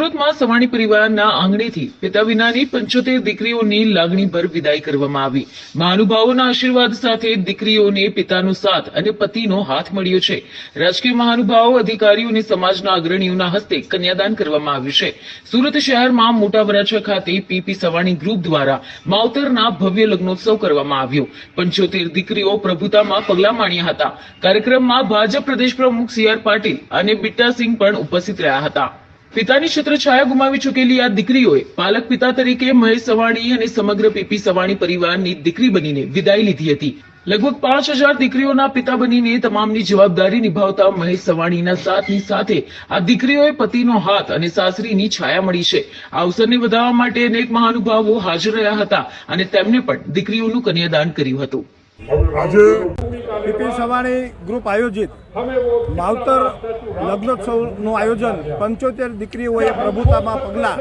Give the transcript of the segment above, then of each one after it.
સુરતમાં સવાણી પરિવારના આંગણેથી પિતા વિનાની 75 દીકરીઓની લાગણીભર વિદાય કરવામાં આવી। મહાનુભાવોના આશીર્વાદ સાથે દીકરીઓને પિતાનો સાથ અને પતિનો હાથ મળ્યો છે। રાજકીય મહાનુભાવો, અધિકારીઓ અને સમાજના અગ્રણીઓના હસ્તે કન્યાદાન કરવામાં આવ્યું છે। સુરત શહેરમાં મોટા વરાછા ખાતે પીપી સવાણી ગ્રુપ દ્વારા માવતરના ભવ્ય લગ્નોત્સવ કરવામાં આવ્યો। 75 દીકરીઓ પ્રભુતામાં પગલાં માંડ્યા હતા। કાર્યક્રમમાં ભાજપ પ્રદેશ પ્રમુખ સી.આર. પાટીલ અને બિટ્ટાસિંહ પણ ઉપસ્થિત રહ્યા હતા। પિતાની છત્રછાયા ગુમાવી ચૂકેલી આ દીકરીઓએ પાલક પિતા તરીકે મહેશ સવાણી અને સમગ્ર પીપી સવાણી પરિવારની દીકરી બનીને વિદાય લીધી હતી। લગભગ 5000 દીકરીઓના પિતા બનીને તમામની જવાબદારી નિભાવતા મહેશ સવાણીના સાથની સાથે આ દીકરીઓએ પતિનો હાથ અને સાસરીની છાયા મળી છે। આ અવસરને વધારવા માટે અનેક મહાનુભાવો હાજર રહ્યા હતા અને તેમને પણ દીકરીઓનું કન્યાદાન કર્યું હતું। આજે પીપી સવાણી ગ્રુપ આયોજિત માવતર લગ્નોત્સવનું આયોજન 75 દીકરીઓએ પ્રભુતામાં પગલાં,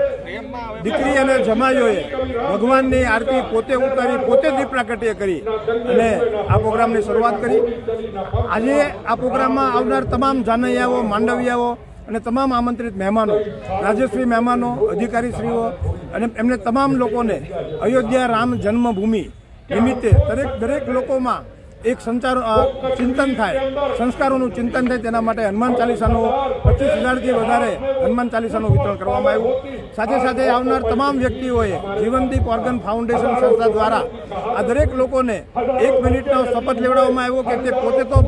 દીકરી અને જમાઈઓએ ભગવાનની આરતી પોતે ઉતારી, પોતે દીપ પ્રાગટ્ય કરી અને આ પ્રોગ્રામની શરૂઆત કરી। આજે આ પ્રોગ્રામમાં આવનાર તમામ જાનૈયાઓ, માંડવિયાઓ અને તમામ આમંત્રિત મહેમાનો, રાજ્યશ્રી મહેમાનો, અધિકારીશ્રીઓ અને એમને તમામ લોકોને અયોધ્યા રામ જન્મભૂમિ નિમિત્તે દરેક લોકોમાં એક ચિંતન થાય, સંસ્કારોનું ચિંતન થાય, તેના માટે હનુમાન ચાલીસાનું 25,000થી વધારે હનુમાન ચાલીસાનું વિતરણ કરવામાં આવ્યું। સાથે સાથે આવનાર તમામ વ્યક્તિઓએ જીવનદીપ ઓર્ગન ફાઉન્ડેશન સંસ્થા દ્વારા આ દરેક લોકોને 1 મિનિટનો શપથ લેવડાવવામાં આવ્યો કે તે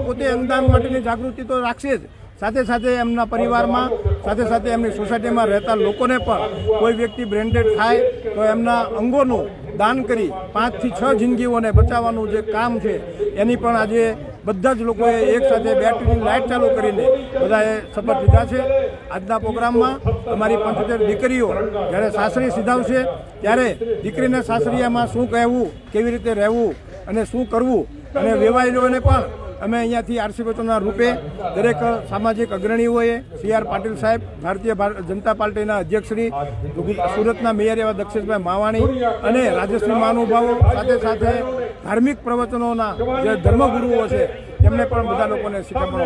પોતે અંગદાન માટેની જાગૃતિ તો રાખશે જ, સાથે સાથે એમના પરિવારમાં, સાથે સાથે એમની સોસાયટીમાં રહેતા લોકોને પણ કોઈ વ્યક્તિ બ્રેન્ડેડ થાય તો એમના અંગોનું દાન કરી 5 થી 6 જિંદગીઓને બચાવવાનું જે કામ છે એની પણ આજે બધા જ લોકોએ એક સાથે બેટરીની લાઇટ ચાલુ કરીને બધાએ શપથ લીધા છે। આજના પ્રોગ્રામમાં અમારી 75 દીકરીઓ જ્યારે સાસરી સીધાવશે ત્યારે દીકરીને સાસરીયામાં શું કહેવું, કેવી રીતે રહેવું અને શું કરવું, અને વેવાયેલોને પણ અમે અહીંયાથી આરસી વચનના રૂપે દરેક સામાજિક અગ્રણીઓએ, સી.આર. પાટીલ સાહેબ, ભારતીય જનતા પાર્ટીના અધ્યક્ષશ્રી, સુરતના મેયર એવા દક્ષેશભાઈ માવાણી અને રાજ્યશ્રી મહાનુભાવો, સાથે સાથે ધાર્મિક પ્રવચનોના જે ધર્મગુરુઓ છે તેમને પણ બધા લોકોને શિખામણો